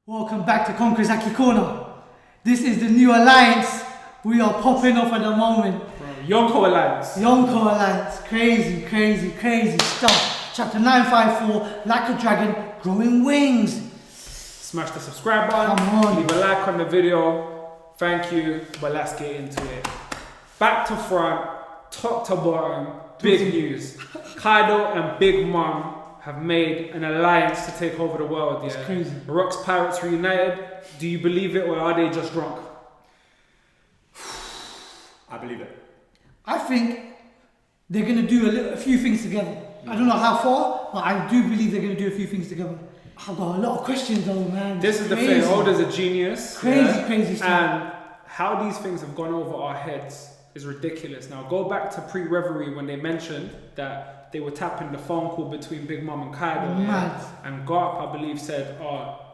Welcome back to Conqueror's Haki Corner. This is the new alliance we are popping off at the moment. Yonkou Alliance. Yonkou Alliance. Crazy stuff. Chapter 954, like a dragon, growing wings. Smash the subscribe button. Come on. Leave a like on the video. Thank you. But let's get into it. Back to front, top to bottom, big news. Kaidou and Big Mom have made an alliance to take over the world. Yeah, it's crazy. Rocks Pirates reunited. Do you believe it, or are they just drunk? I believe it. I think they're going to do a few things together. I don't know how far, but I do believe they're going to do a few things together. I've got a lot of questions though, man. This is the thing. Oda's a genius. Crazy stuff. And how these things have gone over our heads is ridiculous. Now go back to pre-Reverie when they mentioned that they were tapping the phone call between Big Mom and Kaidou. Mad. And Garp, I believe, said,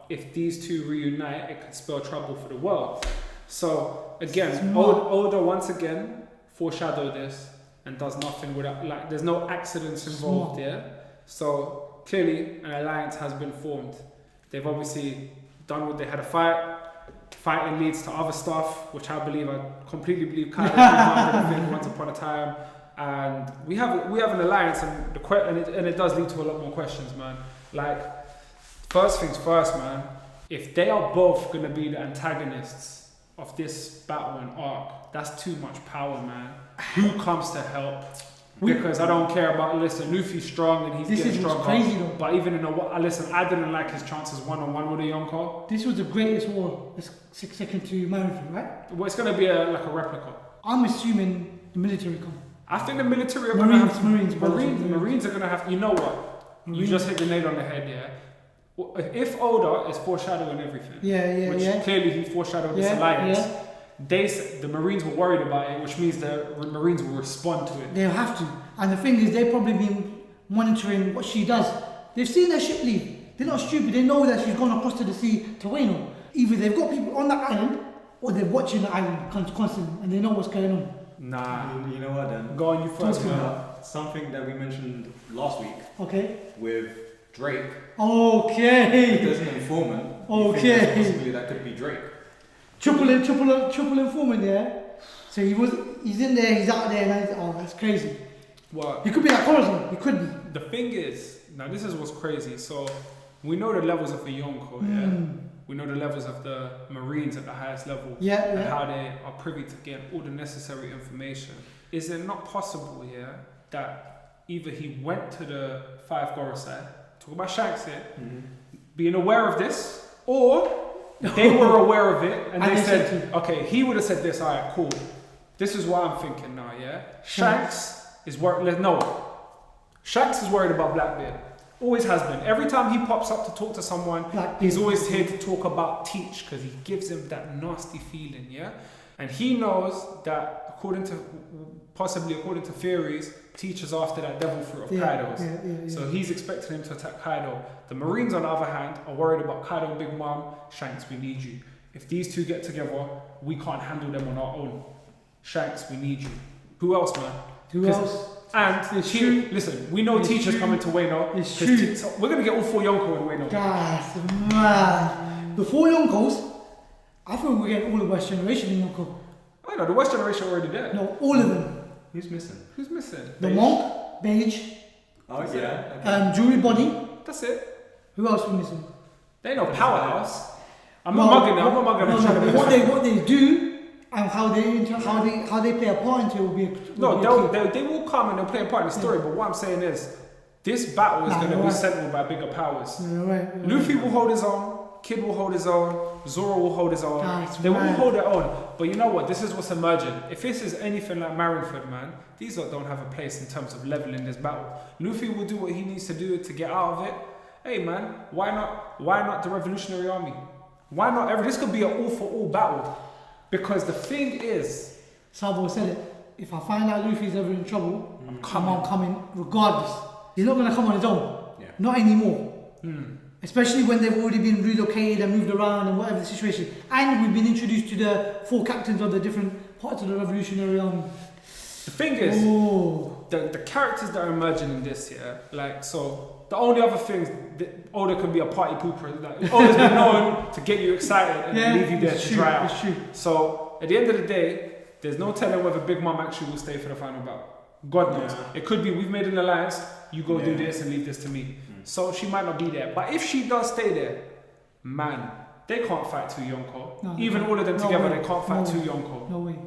if these two reunite, it could spell trouble for the world. So again, Oda once again foreshadowed this and does nothing without, like, there's no accidents involved. Yeah. So clearly an alliance has been formed. They've obviously done what they had to fight. Fighting leads to other stuff, which I completely believe Kaidou did once upon a time. And we have an alliance, and it does lead to a lot more questions, man. Like, first things first, man. If they are both gonna be the antagonists of this battle and arc, that's too much power, man. Who comes to help? Because I don't care about, listen, Luffy's strong and he's getting stronger. Crazy though. But even in I didn't like his chances one-on-one with the Yonkou. This was the greatest war, second to Marineford, right? Well, it's gonna be like a replica. I'm assuming the military come. I think the military are gonna have Marines are gonna have. You know what? You just hit the nail on the head, yeah. If Oda is foreshadowing everything, which clearly he foreshadowed this alliance. The Marines were worried about it, which means the Marines will respond to it. They'll have to. And the thing is, they've probably been monitoring what she does. They've seen their ship leave. They're not stupid. They know that she's gone across to the sea to Wano. Either they've got people on that island, or they're watching the island constantly, and they know what's going on. Nah. You know what then? Go on, you first, man. Something that we mentioned last week. Okay. With Drake. Okay. There's an informant. Okay. Possibly that could be Drake. Triple informant, yeah. So he's in there, he's out there, and that's crazy. What? He could be like Corazon. He could be. The thing is, now this is what's crazy. So we know the levels of the Yonkou, yeah. We know the levels of the Marines at the highest level, and how they are privy to get all the necessary information. Is it not possible here that either he went to the Five Gorosei, talk about Shanks here, being aware of this, or they were aware of it and they said, okay, he would have said this, alright, cool. This is what I'm thinking now, yeah? Shanks is worried, Shanks is worried about Blackbeard. Always has been. Every time he pops up to talk to someone, he's always here to talk about Teach, because he gives him that nasty feeling, yeah? And he knows that according to theories, Teach is after that devil fruit of Kaidou's. So he's expecting him to attack Kaidou. The Marines, on the other hand, are worried about Kaidou and Big Mom. Shanks, we need you. If these two get together, we can't handle them on our own. Shanks, we need you. Who else, man? Who else? And listen, we know Teacher's coming to Wano. It's true. So we're going to get all 4 Yonkou in Wano. That's mad. The 4 Yonkous, I think we're getting all the West Generation in Yonkou. I know, the West Generation are already there. No, all of them. Who's missing? The Monk, Beige. Oh, yeah. Okay. Jewelry Body. That's it. Who else we missing? They ain't no powerhouse. I'm not mugging them. What they do and how they play a part into it will be. They will come and they'll play a part in the story. But what I'm saying is, this battle is going to be settled by bigger powers. Luffy will hold his own. Kid will hold his own. Zoro will hold his own. They will hold their own. But you know what? This is what's emerging. If this is anything like Marineford, man, these don't have a place in terms of leveling this battle. Luffy will do what he needs to do to get out of it. Hey, man, why not the Revolutionary Army? Why not this could be an all-for-all battle. Because the thing is, Sabo said it. If I find out Luffy's ever in trouble, I'm coming regardless. He's not gonna come on his own. Yeah. Not anymore. Especially when they've already been relocated and moved around and whatever the situation. And we've been introduced to the 4 captains of the different parts of the Revolutionary Army. The thing is, the characters that are emerging in this, yeah, like, so the only other things that Oda can be a party pooper. Like, Oda's been known to get you excited and leave you there to dry out. It's true. So at the end of the day, there's no telling whether Big Mom actually will stay for the final battle. God knows. Yeah. It could be we've made an alliance, you go do this and leave this to me. So she might not be there. But if she does stay there, man, they can't fight two Yonkou. No, even all of them together, they can't fight two Yonkou. No way.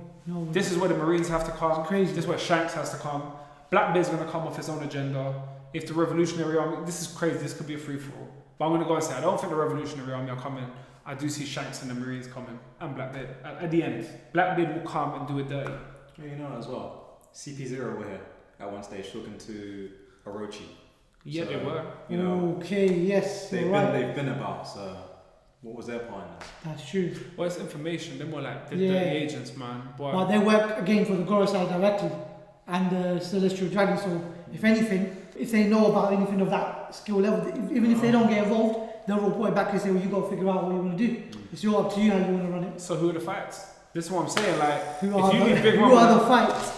This is where the Marines have to come. It's crazy. This is where Shanks has to come. Blackbeard's going to come off his own agenda. If the Revolutionary Army, this is crazy, this could be a free-for-all. But I'm going to go and say, I don't think the Revolutionary Army are coming. I do see Shanks and the Marines coming. And Blackbeard. At the end, Blackbeard will come and do it dirty. Yeah, you know as well, CP0 were here at one stage talking to Orochi. Yeah, so, they were. You know, okay, yes, they've been about, so what was their point in this? That's true. Well, it's information. They're more like the dirty agents, man. But they work, again, for the Goro side directly and the Celestial Dragon, so if anything, if they know about anything of that skill level, even if they don't get involved, they'll report back and say, well, you got to figure out what you want to do. It's up to you how you want to run it. So who are the fights? This is what I'm saying, like, who are the fights?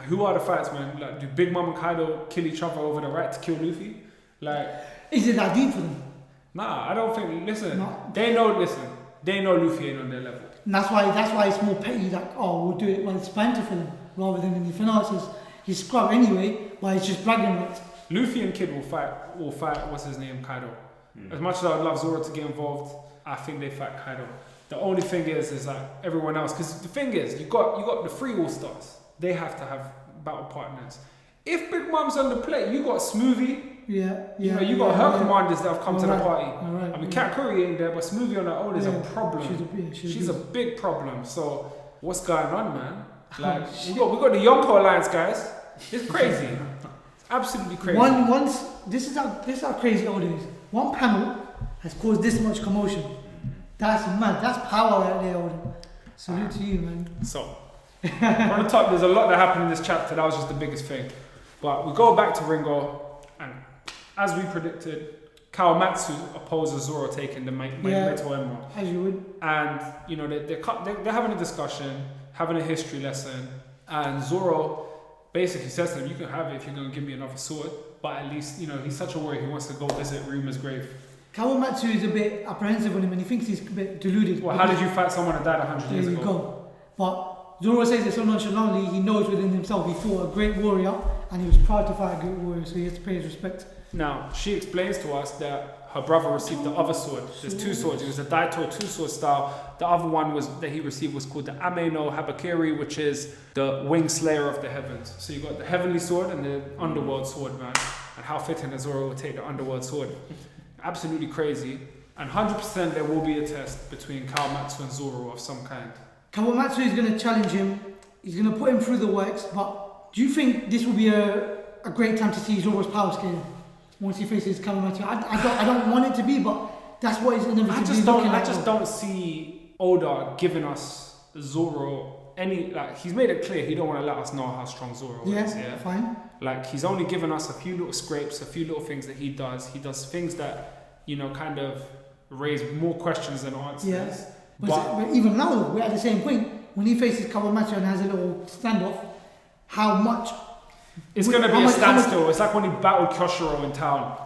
Who are the fights, man? Like, do Big Mom and Kaidou kill each other over the right to kill Luffy? Like, is it that deep for them? Nah, I don't think. Listen, they know Luffy ain't on their level. And that's why it's more petty. Like, oh, we'll do it when it's banter for them, rather than anything else. He's scrub anyway, but it's just bragging rights. Luffy and Kid will fight. What's his name, Kaidou. As much as I'd love Zoro to get involved, I think they fight Kaidou. The only thing is like everyone else, because the thing is, you got the 3 All-Stars. They have to have battle partners. If Big Mom's on the plate, you got Smoothie. You got her commanders that have come to the party. I mean, Cat Curry ain't there, but Smoothie on her own is a problem. She's a big problem. So what's going on, man? Like we got the Yonkou Alliance, guys. It's crazy. It's absolutely crazy. This is how crazy Oda is. One panel has caused this much commotion. That's mad. That's power right there, Oda. Salute to you, man. So from the top, there's a lot that happened in this chapter. That was just the biggest thing. But we go back to Ringo, and as we predicted, Kawamatsu opposes Zoro taking the Metal Emerald. As you would. And they're having a discussion, having a history lesson, and Zoro basically says to them, "You can have it if you're going to give me another sword." But at least, he's such a warrior, he wants to go visit Ruma's grave. Kawamatsu is a bit apprehensive on him, and he thinks he's a bit deluded. Well, how did you fight someone that died 100 years ago? There you go. But Zoro says it so nonchalantly, he knows within himself he fought a great warrior, and he was proud to fight a great warrior, so he has to pay his respect. Now, she explains to us that her brother received the other sword. There's 2 swords. It was a Daito 2-sword style. The other one that he received was called the Ame no Habakiri, which is the wing slayer of the heavens. So you got the heavenly sword and the underworld sword, man. And how fitting that Zoro would take the underworld sword. Absolutely crazy. And 100% there will be a test between Kawamatsu and Zoro of some kind. Kawamatsu is going to challenge him. He's going to put him through the works. But do you think this will be a great time to see Zoro's power scale once he faces Kawamatsu? I don't want it to be, but that's what he's inevitably I just don't see Oda giving us Zoro any, like, he's made it clear he don't want to let us know how strong Zoro is. Yeah, fine. Like, he's only given us a few little scrapes, a few little things that he does. He does things that, kind of raise more questions than answers. Yes. But even now, we're at the same point. When he faces Kawamatsu and has a little standoff, how much... It's going to be a standstill. It's like when he battled Kyoshiro in town.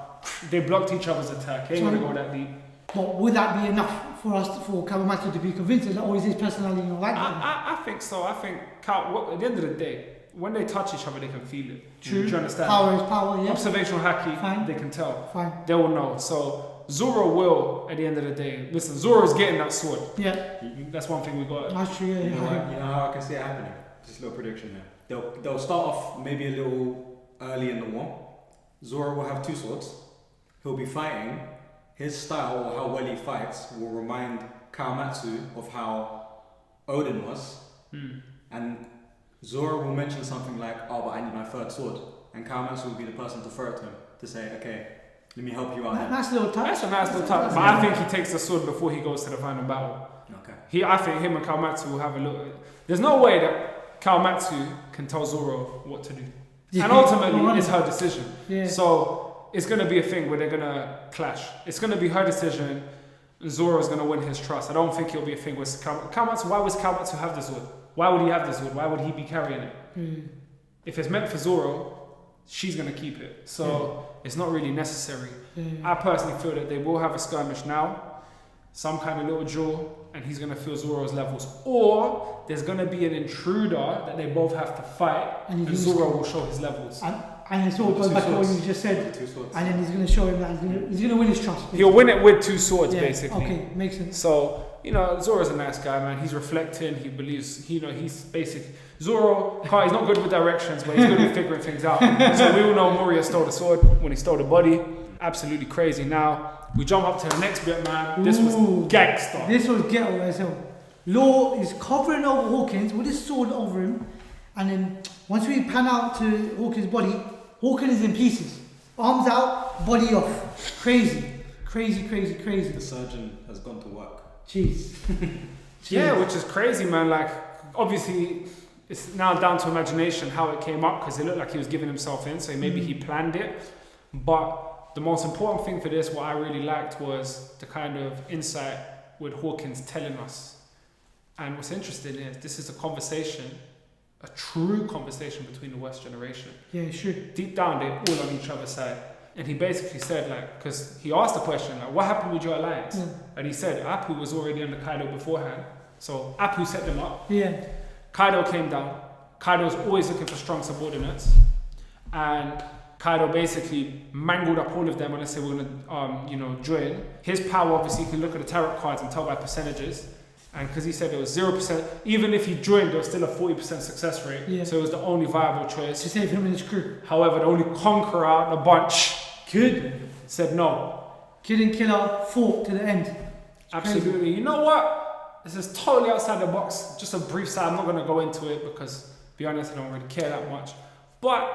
They blocked each other's attack. He ain't going to go that deep. But would that be enough for Kawamatsu to be convinced that, or is his personality like that? I think so. I think at the end of the day, when they touch each other, they can feel it. True. Do you understand? Power is power, yeah. Observational haki, fine. They can tell. Fine. They will know. So Zoro will, at the end of the day, listen, Zoro's getting that sword. Yeah. That's one thing we got. That's true, yeah. You know how I can see it happening? Just a little prediction there. They'll start off maybe a little early in the war. Zoro will have 2 swords. He'll be fighting. His style, or how well he fights, will remind Kawamatsu of how Oden was. And Zoro will mention something like, "Oh, but I need my 3rd sword." And Kawamatsu will be the person to throw it to him, to say, "Okay, let me help you out." Nice little touch. That's a nice little touch. But I think he takes the sword before he goes to the final battle. Okay. I think him and Kawamatsu will have a look. There's no way that Kawamatsu can tell Zoro what to do. And ultimately, it's her decision. Yeah. So it's going to be a thing where they're going to clash. It's going to be her decision. Zoro's going to win his trust. I don't think it'll be a thing where Kawamatsu, why was Kawamatsu have the sword? Why would he have the sword? Why would he be carrying it? If it's meant for Zoro, she's going to keep it. So it's not really necessary. I personally feel that they will have a skirmish now, some kind of little duel, and he's going to feel Zoro's levels. Or there's going to be an intruder that they both have to fight, and Zoro will show his levels. And it's all goes back to what you just said. And then he's going to show him that he's going to win his trust. Basically. He'll win it with 2 swords, basically. Okay, makes sense. So, you know, Zoro's a nice guy, man. He's reflecting. He believes, you know, he's basic. Zoro, he's not good with directions, but he's good with figuring things out. So we all know Moria stole the sword when he stole the body. Absolutely crazy. Now, we jump up to the next bit, man. This was gangster. This was ghetto as hell. Law is covering over Hawkins with his sword over him. And then once we pan out to Hawkins' body, Hawkins is in pieces. Arms out, body off. Crazy. The surgeon has gone to work. Jeez. Yeah, which is crazy, man. Like, obviously, it's now down to imagination how it came up, because it looked like he was giving himself in, so maybe he planned it. But the most important thing for this, what I really liked, was the kind of insight with Hawkins telling us. And what's interesting is this is a conversation, a true conversation between the West generation. Yeah, sure. Deep down, they're all on each other's side. And he basically said, like, because he asked the question, like, what happened with your alliance? Yeah. And he said, Apoo was already under Kaidou beforehand. So Apoo set them up. Yeah. Kaidou came down. Kaidou was always looking for strong subordinates. And Kaidou basically mangled up all of them unless they were going to, join. His power, obviously, you can look at the tarot cards and tell by percentages. And because he said there was 0%, even if he joined, there was still a 40% success rate. Yeah. So it was the only viable choice. To save him and his crew. However, the only conqueror out of the bunch, Kid, said no. Kid and Killer fought to the end. Absolutely. Crazy. You know what? This is totally outside the box. Just a brief side. I'm not going to go into it because, to be honest, I don't really care that much. But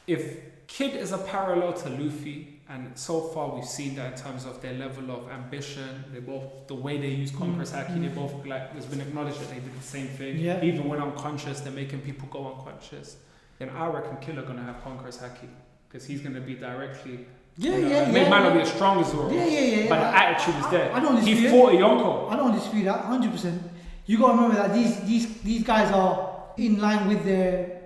if Kid is a parallel to Luffy, and so far we've seen that in terms of their level of ambition, they both, the way they use Conqueror's Haki, they both, like, it's been acknowledged that they did the same thing. Yeah. Even when unconscious, they're making people go unconscious. Then I reckon Killer gonna have Conqueror's Haki, because he's gonna be directly. Might not be as strong as Zoro. But the attitude is there. He fought a Yonkou. I don't dispute that, 100%. You gotta remember that these guys are in line with their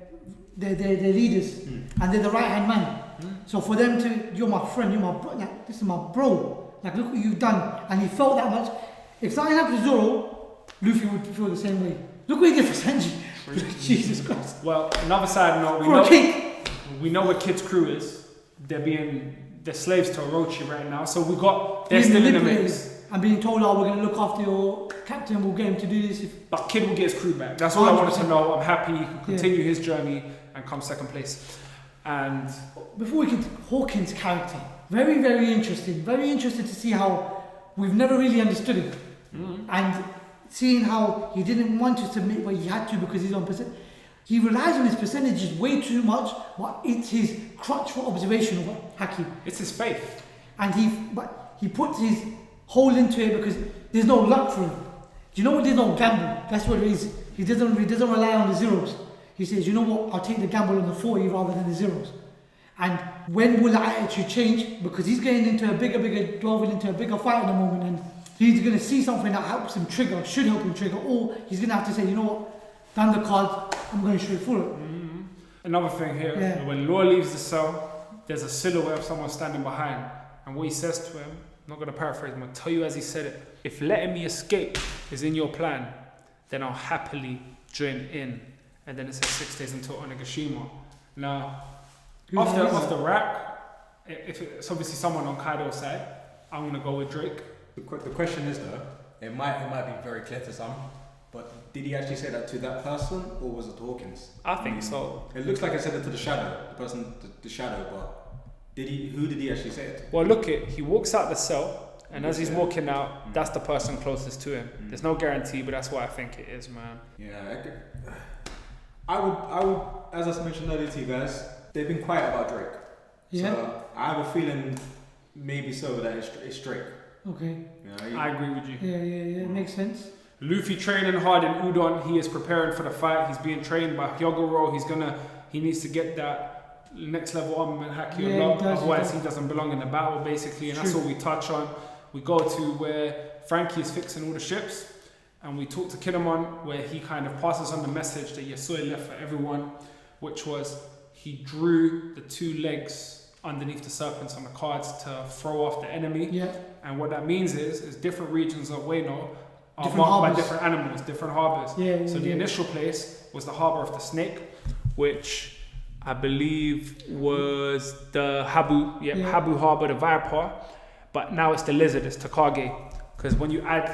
leaders, and they're the right hand man. So for them to, you're my friend, you're my bro, like, this is my bro. Like, look what you've done, and he felt that much. If something happened to Zoro, Luffy would feel the same way. Look what he did for Sanji. Jesus Christ. Well, another side note, we know what Kid's crew is. They're slaves to Orochi right now. So they're still in the mix. I'm being told, we're going to look after your captain, we'll get him to do this. But Kid will get his crew back. That's all 100%. I wanted to know. I'm happy he can continue his journey and come second place. And before we get to Hawkins' character, very, very interesting. Very interested to see how we've never really understood him. And seeing how he didn't want to submit, but he had to because he's on percent. He relies on his percentages way too much, but it's his crutch for observational haki. It's his faith. And he puts his whole into it because there's no luck for him. Do you know what? There's no gamble. That's what it is. He doesn't rely on the zeros. He says, you know what, I'll take the gamble on the 40 rather than the zeros. And when will that attitude change? Because he's getting into delving into a bigger fight at the moment, and he's going to see something that helps him trigger, should help him trigger, or he's going to have to say, you know what, down the card, I'm going straight for it. Another thing here, when Law leaves the cell, there's a silhouette of someone standing behind, and what he says to him, I'm not going to paraphrase, I'm going to tell you as he said it, if letting me escape is in your plan, then I'll happily join in. And then it says 6 days until Onigashima. Now, off the rack, if it's obviously someone on Kaidou's side, I'm gonna go with Drake. The question is though, it might be very clear to some, but did he actually say that to that person, or was it to Hawkins? I think so. It looks like I said it to the shadow, but who did he actually say it to? Well, he walks out the cell, and as he's walking out, that's the person closest to him. There's no guarantee, but that's what I think it is, man. Yeah, I would, as I mentioned earlier to you guys, they've been quiet about Drake. Yeah. So I have a feeling maybe so that it's Drake. Okay. I agree with you. Yeah, it makes sense. Luffy training hard in Udon. He is preparing for the fight. He's being trained by Hyogoro. He needs to get that next level armament haki unlocked. Otherwise, he doesn't belong in the battle, basically. And that's what we touch on. We go to where Frankie is fixing all the ships. And we talk to Kinemon, where he kind of passes on the message that Yasuie left for everyone, which was he drew the 2 legs underneath the serpents on the cards to throw off the enemy. Yeah. And what that means is different regions of Wano are Different marked harbours. by different animals, different harbours. Yeah, so the initial place was the harbour of the snake, which I believe was the Habu. Yeah, Habu harbour, the viper. But now it's the lizard, it's Tokage. Because when you add,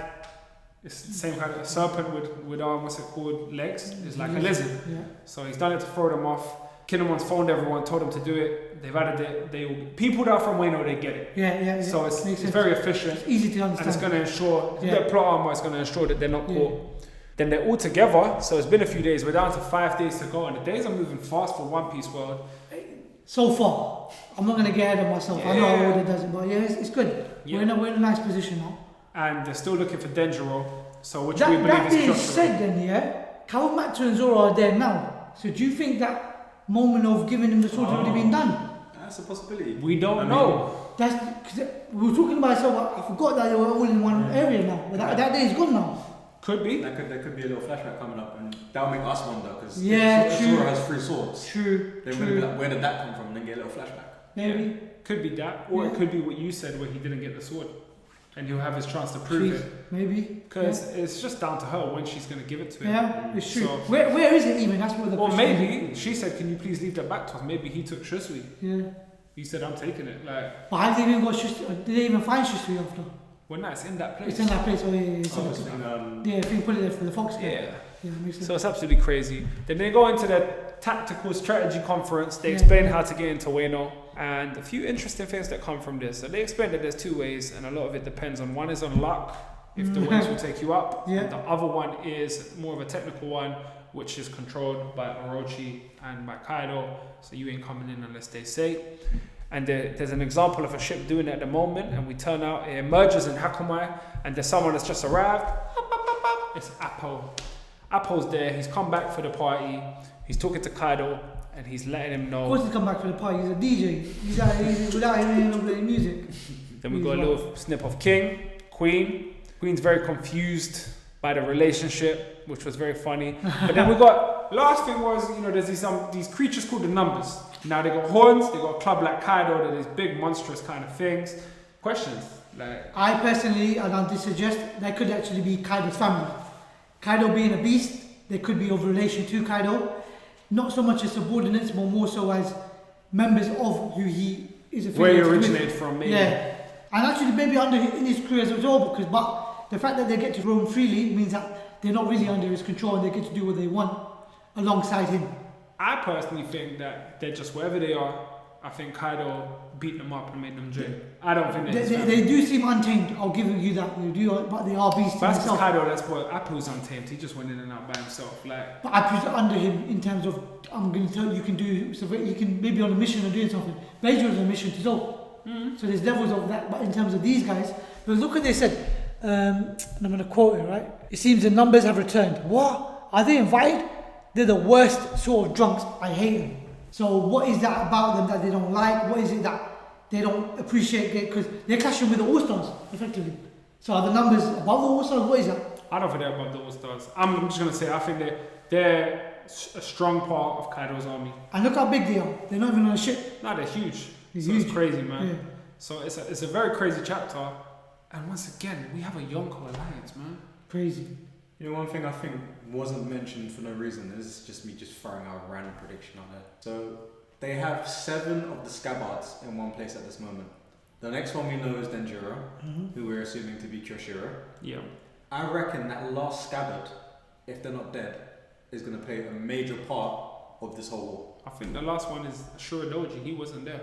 it's the same kind of serpent with what's it called, legs. It's like a lizard. Yeah. So he's done it to throw them off. Kinemon's phoned everyone, told them to do it. They've added it. People that are from Wano, they get it. Yeah. So it's very efficient. It's easy to understand. And it's going to ensure, their plot armor is going to ensure that they're not caught. Then they're all together. So it's been a few days. We're down to 5 days to go. And the days are moving fast for One Piece world. So far. I'm not going to get ahead of myself. I know how Oden does it, but it's good. Yeah. We're in a nice position now. And they're still looking for Denjiro. So which we believe that is being Joshua. said then, Kawamatsu and Zoro are there now. So do you think that moment of giving him the sword has already been done? That's a possibility. We don't know. That's cause we were talking about it, so I forgot that they were all in one area now. But that day is gone now. Could be. There could be a little flashback coming up, and that'll make us wonder because true. Zoro has 3 swords. True. They're gonna be like, where did that come from? And then get a little flashback. Maybe. Yeah. Could be that, or it could be what you said, where he didn't get the sword, and he'll have his chance to prove it. Maybe. Because it's just down to her when she's going to give it to him. Yeah, it's true. So, where is it even? That's where the or question maybe she said, "Can you please leave that back to us?" Maybe he took Shusui. Yeah. He said, "I'm taking it." Like. But have they even got Shusui? Did they even find Shusui after? Well, no, it's in that place. It's in that place. Oh yeah. If you put it there for the Fox. Yeah. Makes sense. So it's absolutely crazy. Then they go into the tactical strategy conference. They explain how to get into Wano. And a few interesting things that come from this. So they explain that there's 2 ways, and a lot of it depends on. One is on luck, if the winds will take you up. Yeah. And the other one is more of a technical one, which is controlled by Orochi and by Kaidou. So you ain't coming in unless they say. And there's an example of a ship doing it at the moment, and we turn out, it emerges in Hakumai, and there's someone that's just arrived. It's Apoo. Apoo's there, he's come back for the party, he's talking to Kaidou, and he's letting him know. Of course he's come back for the party, he's a DJ. He's without him playing music. Then we got a little snip of King, Queen. Queen's very confused by the relationship, which was very funny. But then we got, last thing was, there's these creatures called the Numbers. Now they got horns, they got a club like Kaidou, they're these big monstrous kind of things. Questions? I personally, I suggest that could actually be Kaidou's family. Kaidou being a beast, they could be of relation to Kaidou. Not so much as subordinates, but more so as members of who he is affiliated with. Where he originated from, maybe. Yeah. And actually maybe in his crew as well, but the fact that they get to roam freely means that they're not really under his control and they get to do what they want alongside him. I personally think that they're just wherever they are. I think Kaidou beat them up and made them jail. I don't think they do seem untamed. I'll give you that. They do, but they are beasts. That's because Kaidou, that's what Apoo's untamed. He just went in and out by himself. But Apoo's under him in terms of I'm going to tell you can do. So you can maybe on a mission or doing something. Beijing's on a mission to Zoro. So there's levels of that. But in terms of these guys, but look what they said. And I'm going to quote it right. It seems the Numbers have returned. What? Are they invited? They're the worst sort of drunks. I hate them. So what is that about them that they don't like? What is it that they don't appreciate? Because they're clashing with the All-Stars, effectively. So are the Numbers above the All-Stars? What is that? I don't think they're above the All-Stars. I'm just going to say, I think they're a strong part of Kaidou's army. And look how big they are. They're not even on a ship. No, they're huge. Huge. It's crazy, man. Yeah. So it's a very crazy chapter. And once again, we have a Yonkou alliance, man. Crazy. One thing I think wasn't mentioned for no reason is just me throwing out a random prediction on there. So they have 7 of the scabbards in one place at this moment. The next one we know is Denjiro, who we're assuming to be Kyoshiro. Yeah. I reckon that last scabbard, if they're not dead, is going to play a major part of this whole war. I think the last one is Shuridoji. He wasn't there.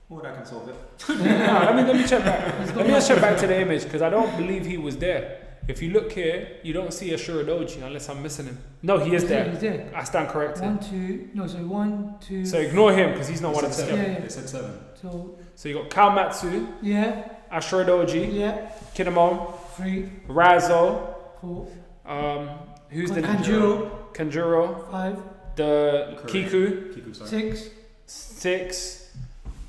Well, that can solve it. Let me check back. Let me just check back to the image because I don't believe he was there. If you look here, you don't see a Shuridoji unless I'm missing him. No, he is there. He's there. I stand corrected. 1, 2. So ignore him because he's not one of the 7. Yeah. They said 7. So you got Kawamatsu. Yeah. Ashuradoji. Yeah. Kinemon. 3. Razo. 4. Who's the Kanjuro. 5. The Kiku. 6.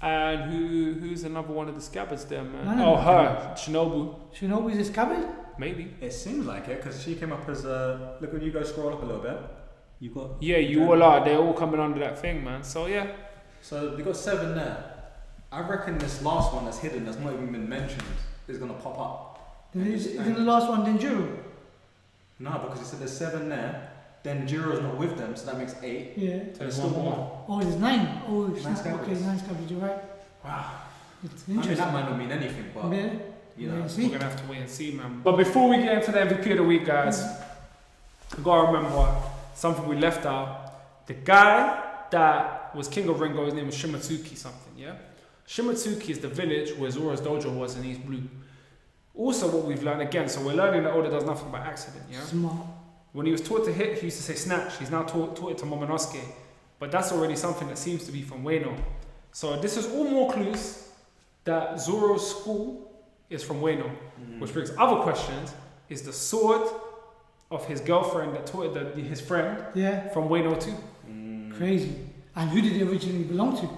And who's another one of the scabbards there, man? No. Her. Shinobu. Shinobu's a scabbard? Maybe. It seems like it because she came up as look when you go scroll up a little bit. You got. Yeah, you all are. They're all coming under that thing, man. So yeah. So they got 7 there. I reckon this last one that's hidden, that's not even been mentioned, is gonna pop up. Isn't the last one Denjiro? No, because he said there's 7 there. Then Jiro's not with them, so that makes 8. Yeah. There's still one more. Oh, there's 9. Oh, 9 scabbards. Okay, 9 scabbards. You're right. Wow. It's I mean, interesting. that might not mean anything, but Yeah. you know, We're gonna have to wait and see, man. But before we get into the MVP of the week, guys, you gotta remember something we left out. The guy that was King of Ringo, his name was Shimatsuki something, yeah? Shimatsuki is the village where Zoro's dojo was in East Blue. Also, what we've learned again, so we're learning that Oda does nothing by accident, yeah? Smart. When he was taught to hit, he used to say snatch. He's now taught it to Momonosuke. But that's already something that seems to be from Wano. So this is all more clues that Zoro's school is from Wano. Which brings other questions. Is the sword of his girlfriend that taught his friend from Wano too? Crazy. And who did it originally belong to?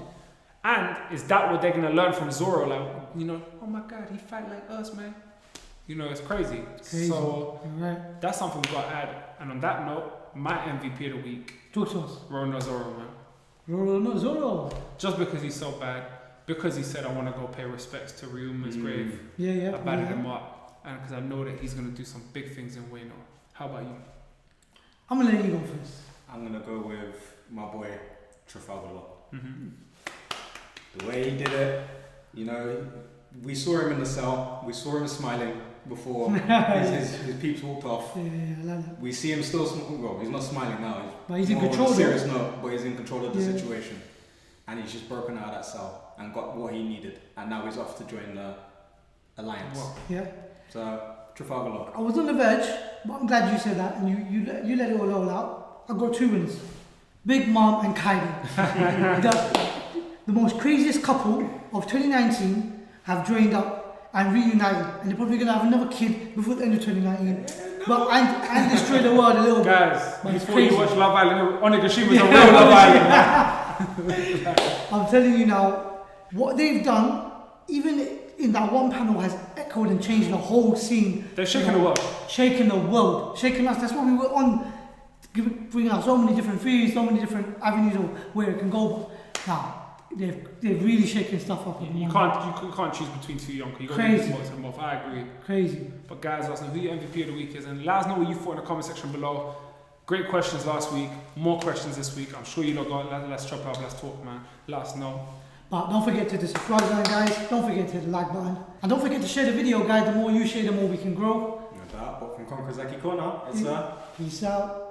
And is that what they're going to learn from Zoro? Like, you know, oh my God, he fight like us, man. You know, it's crazy. So that's something we've got to add. And on that note, my MVP of the week. Talk to us. Zoro, man. Zoro. Just because he's so bad. Because he said, I want to go pay respects to Ryuma's grave. Yeah. I batted him up. And because I know that he's going to do some big things in Wano. How about you? I'm going to let you go first. I'm gonna go with my boy Trafalgar. The way he did it, you know, we saw him in the cell. We saw him smiling before his peeps walked off. Yeah, I love that. We see him still. Well, he's not smiling now. But he's in control. Serious note, but he's in control of the situation, and he's just broken out of that cell and got what he needed, and now he's off to join the alliance. Yeah. So Trafalgar. I was on the verge, but I'm glad you said that, and you let it all out. I got 2 winners: Big Mom and Kaidou. The most craziest couple of 2019 have joined up and reunited, and they're probably gonna have another kid before the end of 2019. But and destroy the world a little bit. Guys, before you watch Love Island, Onigashima is a real Love Island. I'm telling you now, what they've done, even in that one panel, has echoed and changed the whole scene. They're shaking the world. Shaking the world. Shaking us. That's what we were on. Bringing out so many different theories, so many different avenues of where it can go. But now, they've really shaken stuff up. You can't choose between 2 Yonkou. You got to do them both. I agree. Crazy. But guys, let us know who your MVP of the week is, and let us know what you thought in the comment section below. Great questions last week. More questions this week. I'm sure you lot got. Let's chop up. Let's talk, man. Let us know. But don't forget to hit the subscribe button, guys. Don't forget to hit the like button, and don't forget to share the video, guys. The more you share, the more we can grow. No doubt. But from Konkozaki Corner, it's Peace out.